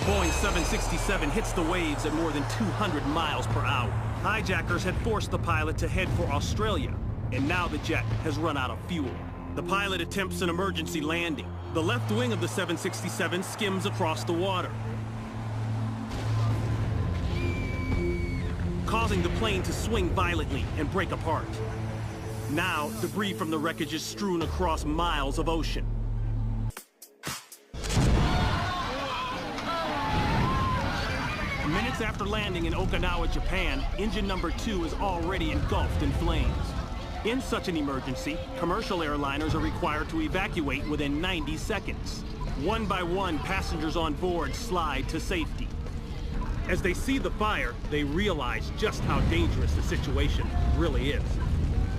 Boeing 767 hits the waves at more than 200 miles per hour. Hijackers had forced the pilot to head for Australia, and now the jet has run out of fuel. The pilot attempts an emergency landing. The left wing of the 767 skims across the water, causing the plane to swing violently and break apart. Now, debris from the wreckage is strewn across miles of ocean. Minutes after landing in Okinawa, Japan, engine number 2 is already engulfed in flames. In such an emergency, commercial airliners are required to evacuate within 90 seconds. One by one, passengers on board slide to safety. As they see the fire, they realize just how dangerous the situation really is.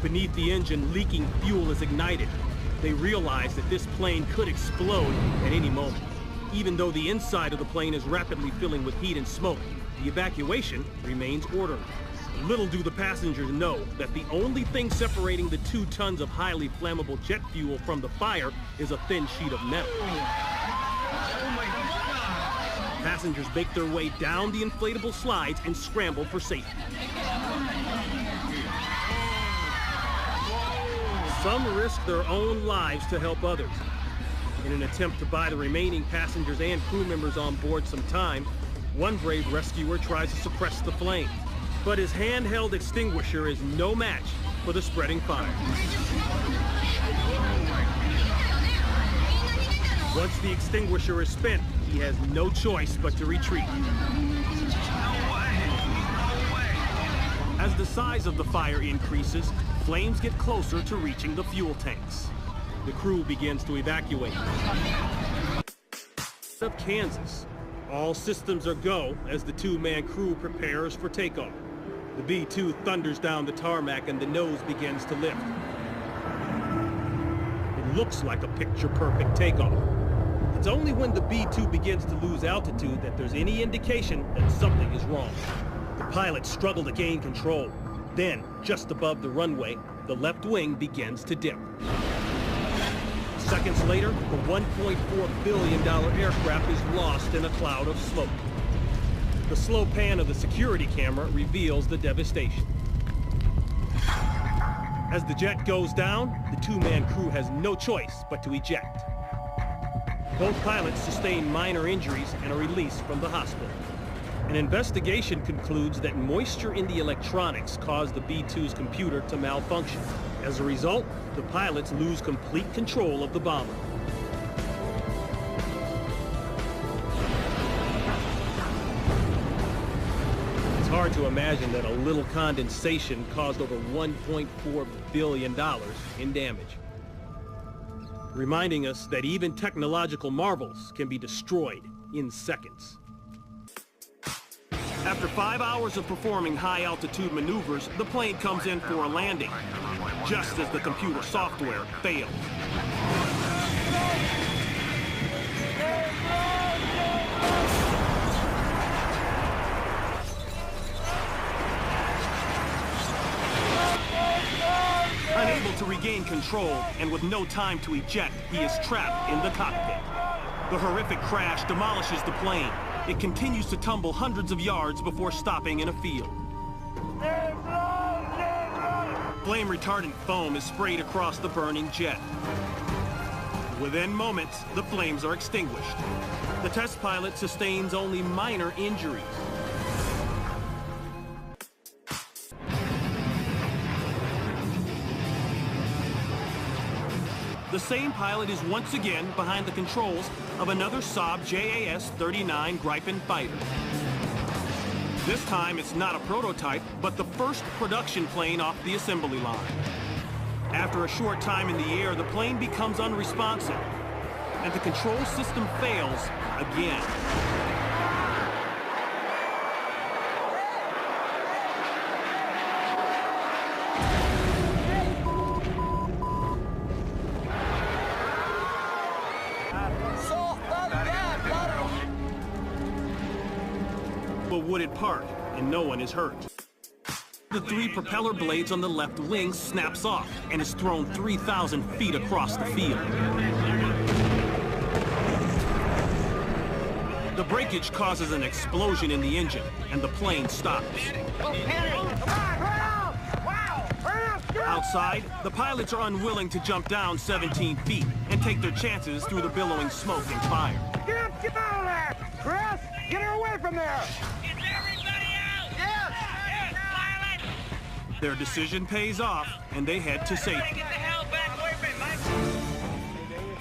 Beneath the engine, leaking fuel is ignited. They realize that this plane could explode at any moment. Even though the inside of the plane is rapidly filling with heat and smoke, the evacuation remains orderly. Little do the passengers know that the only thing separating the 2 tons of highly flammable jet fuel from the fire is a thin sheet of metal. Passengers make their way down the inflatable slides and scramble for safety. Some risk their own lives to help others. In an attempt to buy the remaining passengers and crew members on board some time, one brave rescuer tries to suppress the flames, but his handheld extinguisher is no match for the spreading fire. Once the extinguisher is spent, he has no choice but to retreat. As the size of the fire increases, flames get closer to reaching the fuel tanks. The crew begins to evacuate. Of Kansas, all systems are go as the 2-man crew prepares for takeoff. The B-2 thunders down the tarmac and the nose begins to lift. It looks like a picture-perfect takeoff. It's only when the B-2 begins to lose altitude that there's any indication that something is wrong. The pilots struggle to gain control. Then, just above the runway, the left wing begins to dip. Seconds later, the $1.4 billion aircraft is lost in a cloud of smoke. The slow pan of the security camera reveals the devastation. As the jet goes down, the 2-man crew has no choice but to eject. Both pilots sustain minor injuries and are released from the hospital. An investigation concludes that moisture in the electronics caused the B-2's computer to malfunction. As a result, the pilots lose complete control of the bomber. It's hard to imagine that a little condensation caused over $1.4 billion in damage. Reminding us that even technological marvels can be destroyed in seconds. After 5 hours of performing high-altitude maneuvers, the plane comes in for a landing, just as the computer software fails. Unable to regain control, and with no time to eject, he is trapped in the cockpit. The horrific crash demolishes the plane. It continues to tumble hundreds of yards before stopping in a field. Flame-retardant foam is sprayed across the burning jet. Within moments, the flames are extinguished. The test pilot sustains only minor injuries. The same pilot is once again behind the controls of another Saab JAS-39 Gripen fighter. This time it's not a prototype, but the first production plane off the assembly line. After a short time in the air, the plane becomes unresponsive, and the control system fails again. A wooded park, and no one is hurt. The 3 propeller blades on the left wing snaps off and is thrown 3,000 feet across the field. The breakage causes an explosion in the engine, and the plane stops. Outside, the pilots are unwilling to jump down 17 feet and take their chances through the billowing smoke and fire. Get out of there! Chris, get her away from there! Is everybody out? Yes! Yes, pilot! Their decision pays off, and they head to safety. Get the hell back away from me, Mike!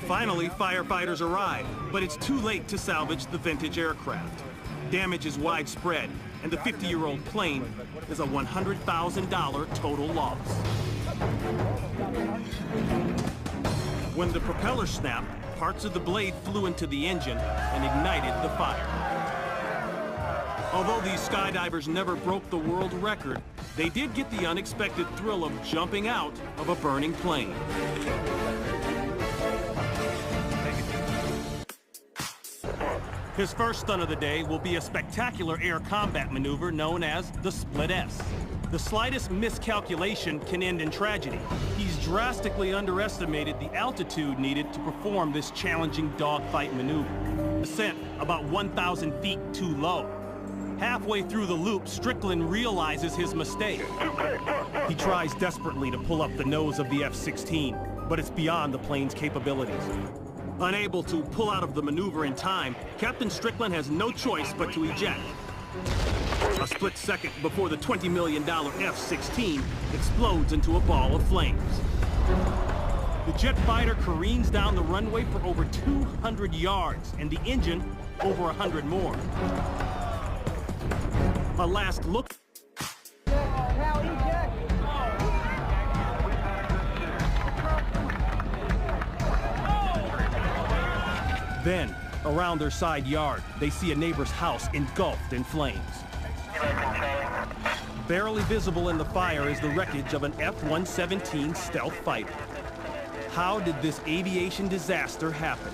Finally, firefighters arrive, but it's too late to salvage the vintage aircraft. Damage is widespread, and the 50-year-old plane is a $100,000 total loss. When the propeller snapped, parts of the blade flew into the engine and ignited the fire. Although these skydivers never broke the world record, they did get the unexpected thrill of jumping out of a burning plane. His first stunt of the day will be a spectacular air combat maneuver known as the Split S. The slightest miscalculation can end in tragedy. He's drastically underestimated the altitude needed to perform this challenging dogfight maneuver. Descent about 1,000 feet too low. Halfway through the loop, Strickland realizes his mistake. He tries desperately to pull up the nose of the F-16, but it's beyond the plane's capabilities. Unable to pull out of the maneuver in time, Captain Strickland has no choice but to eject. A split second before the $20 million F-16 explodes into a ball of flames. The jet fighter careens down the runway for over 200 yards, and the engine over 100 more. A last look. Then, around their side yard, they see a neighbor's house engulfed in flames. Barely visible in the fire is the wreckage of an F-117 stealth fighter. How did this aviation disaster happen?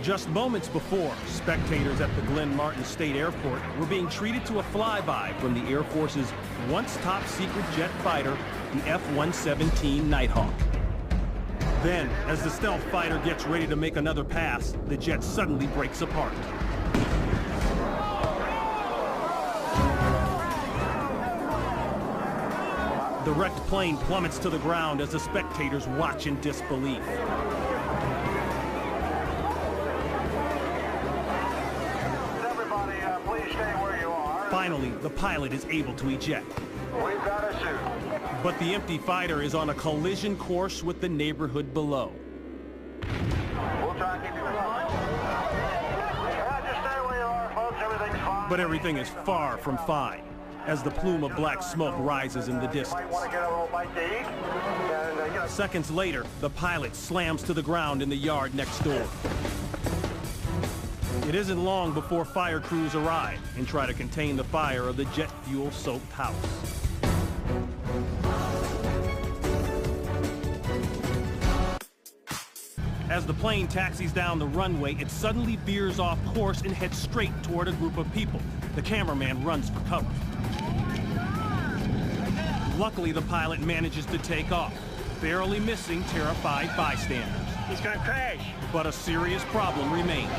Just moments before, spectators at the Glenn Martin State Airport were being treated to a flyby from the Air Force's once top-secret jet fighter, the F-117 Nighthawk. Then, as the stealth fighter gets ready to make another pass, the jet suddenly breaks apart. The wrecked plane plummets to the ground as the spectators watch in disbelief. Everybody, please stay where you are. Finally, the pilot is able to eject. We've got a suit. But the empty fighter is on a collision course with the neighborhood below. We'll try and keep you in line. Yeah, just stay where you are, folks. Everything's fine. But everything is far from fine, as the plume of black smoke rises in the Might distance. want to get a little bite to eat. And, Seconds later, the pilot slams to the ground in the yard next door. It isn't long before fire crews arrive and try to contain the fire of the jet fuel-soaked house. As the plane taxis down the runway, it suddenly veers off course and heads straight toward a group of people. The cameraman runs for cover. Luckily, the pilot manages to take off, barely missing terrified bystanders. He's gonna crash. But a serious problem remains.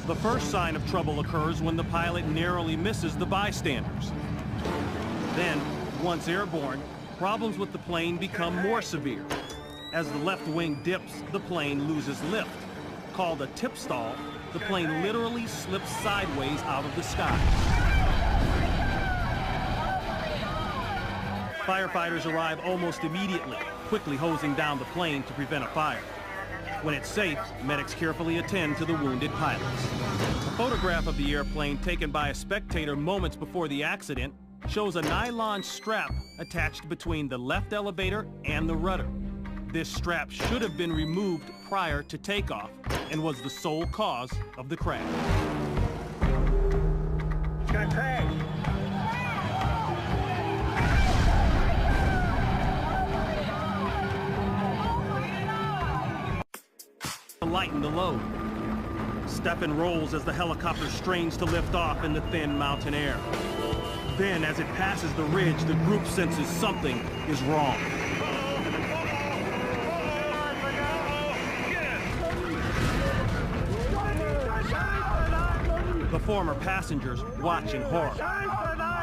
The first sign of trouble occurs when the pilot narrowly misses the bystanders. Then, once airborne, problems with the plane become more severe. As the left wing dips, the plane loses lift. Called a tip stall, the plane literally slips sideways out of the sky. Firefighters arrive almost immediately, quickly hosing down the plane to prevent a fire. When it's safe, medics carefully attend to the wounded pilots. A photograph of the airplane taken by a spectator moments before the accident shows a nylon strap attached between the left elevator and the rudder. This strap should have been removed prior to takeoff and was the sole cause of the crash. He's gonna crash. To lighten the load. Stephan rolls as the helicopter strains to lift off in the thin mountain air. Then, as it passes the ridge, the group senses something is wrong. The former passengers watch in horror.